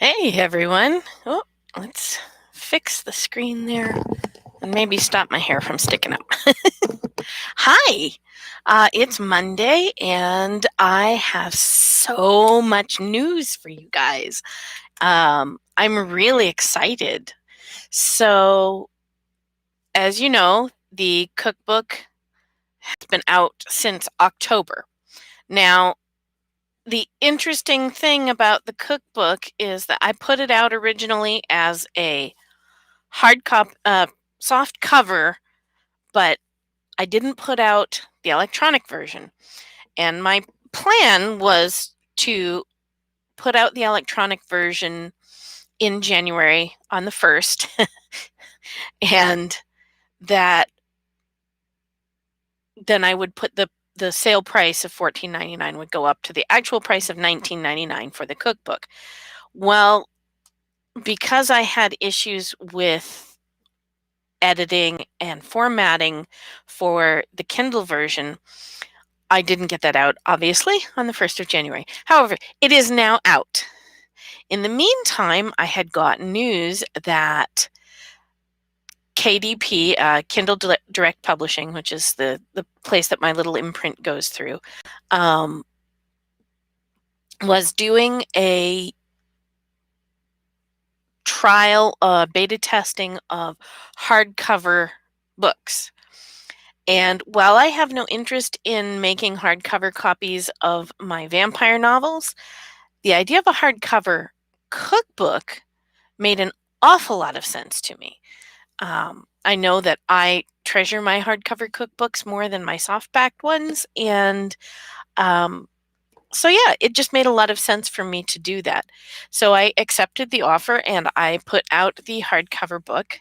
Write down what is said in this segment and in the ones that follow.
Hey everyone. Oh, let's fix the screen there and maybe stop my hair from sticking up. Hi, it's Monday and I have so much news for you guys. I'm really excited. So, as you know, the cookbook has been out since October. Now, the interesting thing about the cookbook is that I put it out originally as a soft cover, but I didn't put out the electronic version. And my plan was to put out the electronic version in January on the 1st, and that then I would put the sale price of $14.99 would go up to the actual price of $19.99 for the cookbook. Well, because I had issues with editing and formatting for the Kindle version, I didn't get that out, obviously, on the 1st of January. However, it is now out. In the meantime, I had gotten news that KDP, Kindle Direct Publishing, which is the place that my little imprint goes through, was doing a trial beta testing of hardcover books. And while I have no interest in making hardcover copies of my vampire novels, the idea of a hardcover cookbook made an awful lot of sense to me. I know that I treasure my hardcover cookbooks more than my softbacked ones, and so yeah, it just made a lot of sense for me to do that. So I accepted the offer and I put out the hardcover book.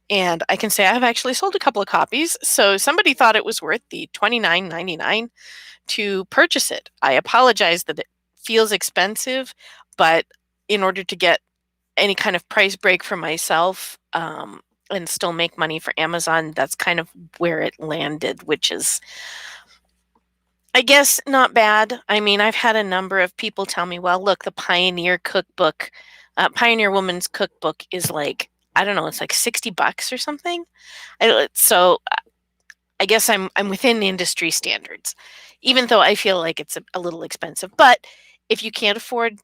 And I can say I've actually sold a couple of copies. So somebody thought it was worth the $29.99 to purchase it. I apologize that it feels expensive, but in order to get any kind of price break for myself and still make money for Amazon, that's kind of where it landed, which is, I guess, not bad. I mean, I've had a number of people tell me, well, look, the Pioneer cookbook, Pioneer Woman's cookbook is like, I don't know, it's like $60 or something. So I guess I'm within industry standards, even though I feel like it's a little expensive. But if you can't afford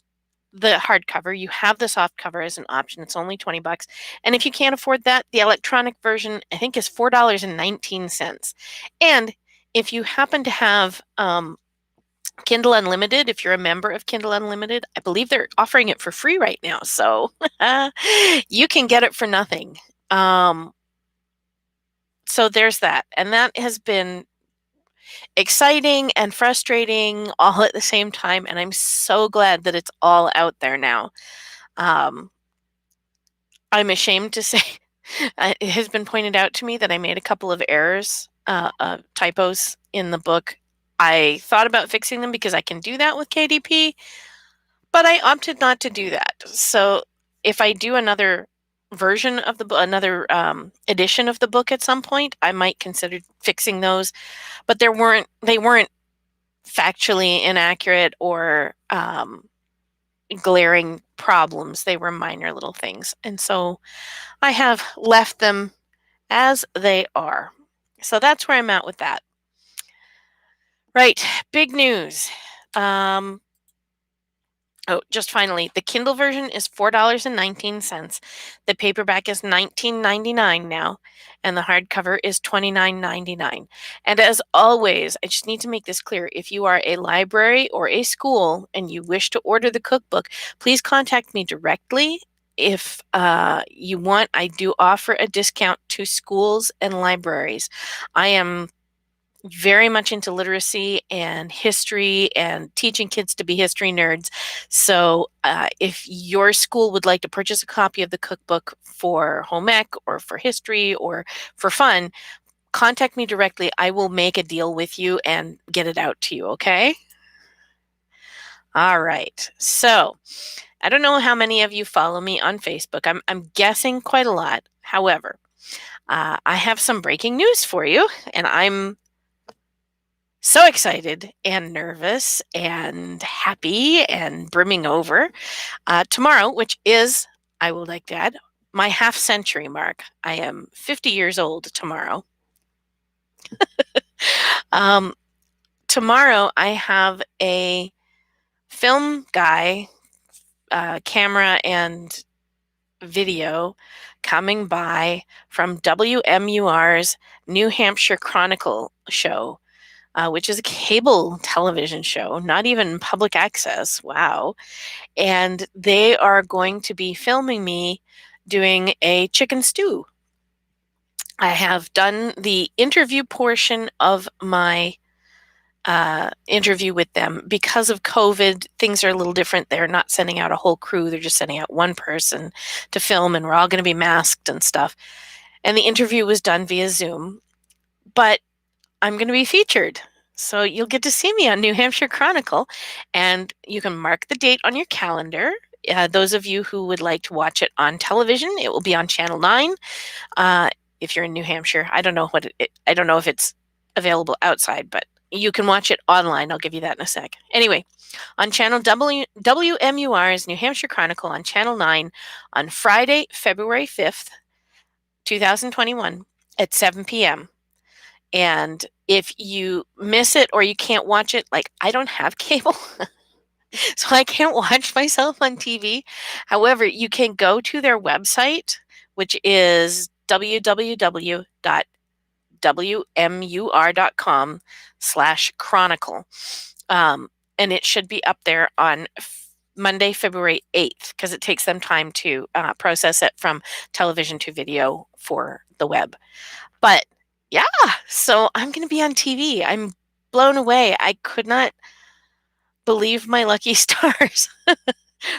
the hardcover, you have the soft cover as an option. It's only $20. And if you can't afford that, the electronic version, I think, is $4.19. And if you happen to have Kindle Unlimited, if you're a member of Kindle Unlimited, I believe they're offering it for free right now. So you can get it for nothing. So there's that. And that has been exciting and frustrating all at the same time. And I'm so glad that it's all out there now. Um, I'm ashamed to say it has been pointed out to me that I made a couple of errors, typos in the book. I thought about fixing them because I can do that with KDP, but I opted not to do that. So if I do another version of the book, another edition of the book at some point, I might consider fixing those. But they weren't factually inaccurate or glaring problems. They were minor little things. And so I have left them as they are. So that's where I'm at with that. Right, big news. Just finally, the Kindle version is $4.19. The paperback is $19.99 now, and the hardcover is $29.99. And as always, I just need to make this clear. If you are a library or a school and you wish to order the cookbook, please contact me directly. If you want, I do offer a discount to schools and libraries. I am very much into literacy and history and teaching kids to be history nerds. So if your school would like to purchase a copy of the cookbook for home ec or for history or for fun, contact me directly. I will make a deal with you and get it out to you, okay? All right. So I don't know how many of you follow me on Facebook. I'm guessing quite a lot. However, I have some breaking news for you, and I'm so excited and nervous and happy and brimming over. Tomorrow, which is, I would like to add, my half century mark. I am 50 years old tomorrow. um, Tomorrow, I have a film guy, camera and video coming by from WMUR's New Hampshire Chronicle show, which is a cable television show, not even public access. Wow. And they are going to be filming me doing a chicken stew. I have done the interview portion of my interview with them. Because of COVID, things are a little different. They're not sending out a whole crew, they're just sending out one person to film, and we're all going to be masked and stuff. And the interview was done via Zoom, but I'm going to be featured. So you'll get to see me on New Hampshire Chronicle, and you can mark the date on your calendar. Those of you who would like to watch it on television, it will be on Channel 9. If you're in New Hampshire, I don't know I don't know if it's available outside, but you can watch it online. I'll give you that in a sec. Anyway, on channel WMUR's New Hampshire Chronicle on Channel 9 on Friday, February 5th, 2021 at 7 p.m. And if you miss it or you can't watch it, like I don't have cable, so I can't watch myself on TV. However, you can go to their website, which is www.wmur.com/chronicle. And it should be up there on Monday, February 8th, because it takes them time to process it from television to video for the web. But yeah, so I'm going to be on TV. I'm blown away. I could not believe my lucky stars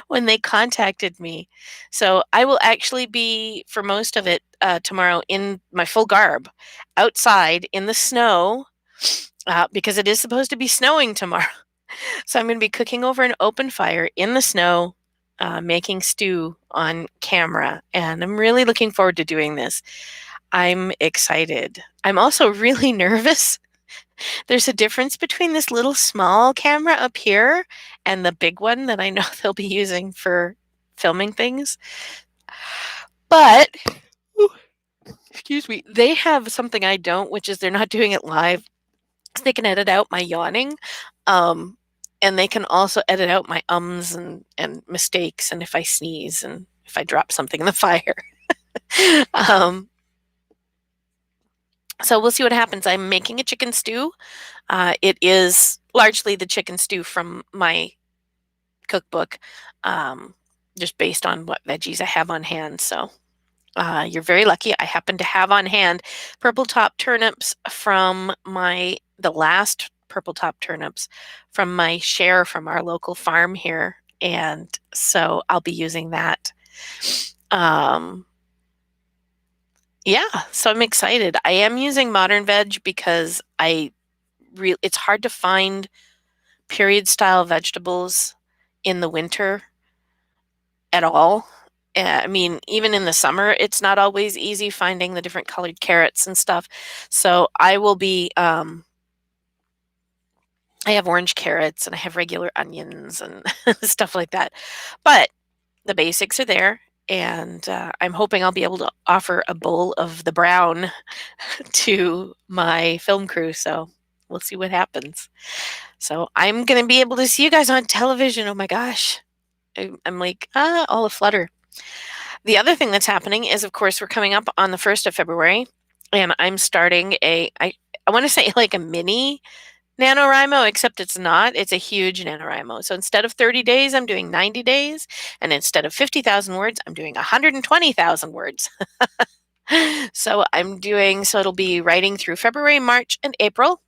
when they contacted me. So I will actually be, for most of it, tomorrow in my full garb, outside in the snow, because it is supposed to be snowing tomorrow. So I'm going to be cooking over an open fire in the snow, making stew on camera, and I'm really looking forward to doing this. I'm excited. I'm also really nervous. There's a difference between this little small camera up here and the big one that I know they'll be using for filming things. But, excuse me, they have something I don't, which is they're not doing it live. So they can edit out my yawning. And they can also edit out my ums and mistakes, and if I sneeze and if I drop something in the fire. So we'll see what happens. I'm making a chicken stew. It is largely the chicken stew from my cookbook, just based on what veggies I have on hand. So you're very lucky. I happen to have on hand purple top turnips from the last purple top turnips from my share from our local farm here. And so I'll be using that. Yeah, so I'm excited. I am using modern veg because it's hard to find period style vegetables in the winter at all. I mean, even in the summer, it's not always easy finding the different colored carrots and stuff. So I will be, I have orange carrots and I have regular onions and stuff like that. But the basics are there. And I'm hoping I'll be able to offer a bowl of the brown to my film crew. So we'll see what happens. So I'm going to be able to see you guys on television. Oh my gosh. I'm like, all aflutter. The other thing that's happening is, of course, we're coming up on the 1st of February, and I'm starting I want to say like a mini NaNoWriMo, except it's not. It's a huge NaNoWriMo. So instead of 30 days, I'm doing 90 days. And instead of 50,000 words, I'm doing 120,000 words. So it'll be writing through February, March, and April.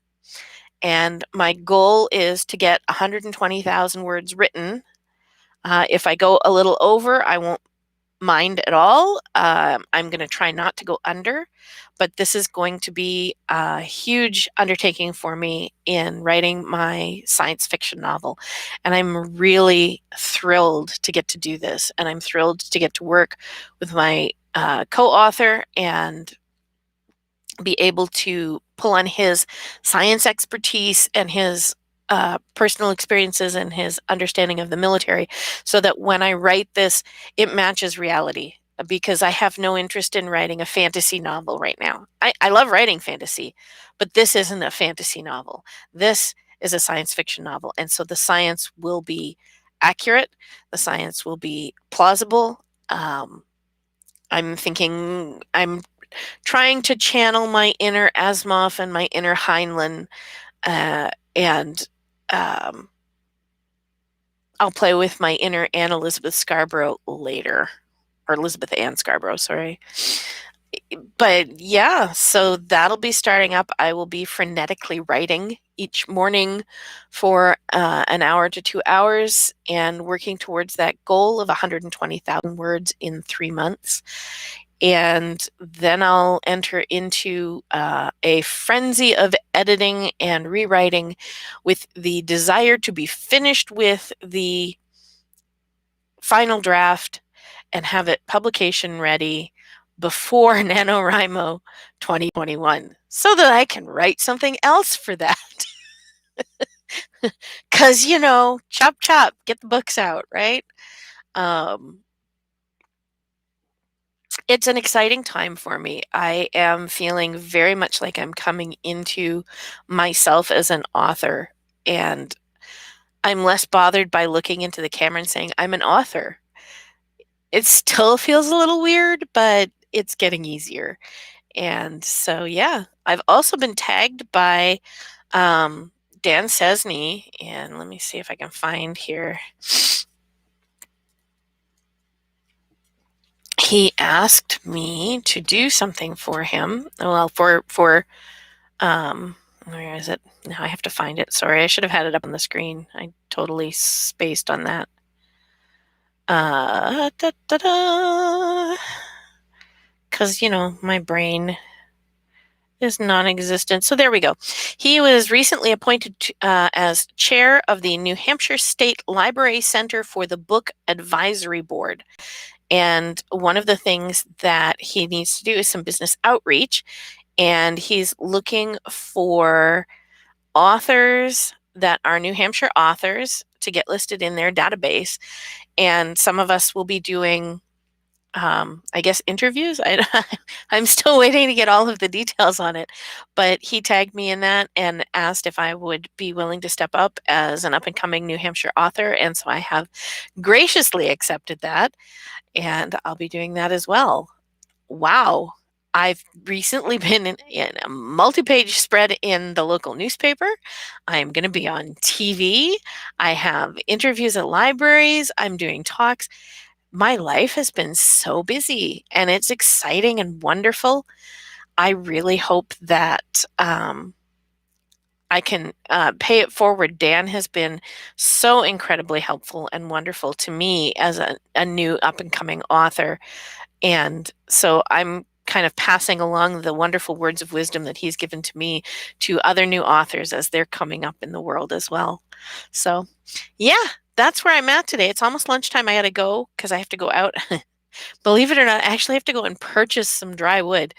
And my goal is to get 120,000 words written. If I go a little over, I won't mind at all. I'm going to try not to go under, but this is going to be a huge undertaking for me in writing my science fiction novel. And I'm really thrilled to get to do this. And I'm thrilled to get to work with my co-author and be able to pull on his science expertise and his personal experiences and his understanding of the military, so that when I write this, it matches reality. Because I have no interest in writing a fantasy novel right now. I love writing fantasy, but this isn't a fantasy novel. This is a science fiction novel. And so the science will be accurate, the science will be plausible. I'm trying to channel my inner Asimov and my inner Heinlein, and I'll play with my inner Anne Elizabeth Scarborough later, or Elizabeth Ann Scarborough, sorry. But yeah, so that'll be starting up. I will be frenetically writing each morning for an hour to 2 hours and working towards that goal of 120,000 words in 3 months. And then I'll enter into a frenzy of editing and rewriting with the desire to be finished with the final draft and have it publication ready before NaNoWriMo 2021 so that I can write something else for that. Because, chop, chop, get the books out, right? It's an exciting time for me. I am feeling very much like I'm coming into myself as an author, and I'm less bothered by looking into the camera and saying, I'm an author. It still feels a little weird, but it's getting easier. And so, yeah, I've also been tagged by Dan Sesney, and let me see if I can find here. He asked me to do something for him. Well, for where is it? Now I have to find it. Sorry, I should have had it up on the screen. I totally spaced on that. Da, da, da. Because, my brain is non-existent. So there we go. He was recently appointed as chair of the New Hampshire State Library Center for the Book Advisory Board. And one of the things that he needs to do is some business outreach. And he's looking for authors that are New Hampshire authors to get listed in their database. And some of us will be doing I guess interviews. I'm still waiting to get all of the details on it, but he tagged me in that and asked if I would be willing to step up as an up and coming New Hampshire author. And so I have graciously accepted that, and I'll be doing that as well. Wow. I've recently been in a multi-page spread in the local newspaper. I'm going to be on TV. I have interviews at libraries. I'm doing talks. My life has been so busy, and it's exciting and wonderful. I really hope that I can pay it forward. Dan has been so incredibly helpful and wonderful to me as a new up-and-coming author. And so I'm kind of passing along the wonderful words of wisdom that he's given to me to other new authors as they're coming up in the world as well. So, yeah, that's where I'm at today. It's almost lunchtime. I got to go because I have to go out. Believe it or not, I actually have to go and purchase some dry wood.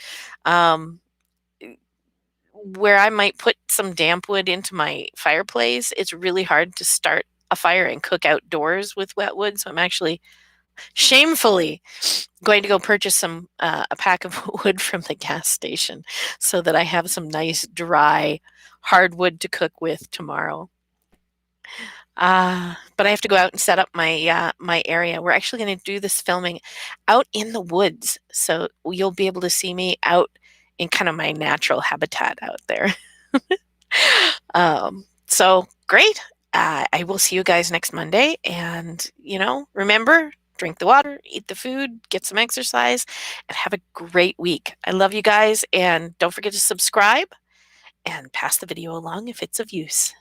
Where I might put some damp wood into my fireplace, it's really hard to start a fire and cook outdoors with wet wood. So I'm actually shamefully going to go purchase some a pack of wood from the gas station so that I have some nice dry hardwood to cook with tomorrow. But I have to go out and set up my area. We're actually going to do this filming out in the woods, so you'll be able to see me out in kind of my natural habitat out there. So great. I will see you guys next Monday, and remember, drink the water, eat the food, get some exercise, and have a great week. I love you guys, and don't forget to subscribe and pass the video along if it's of use.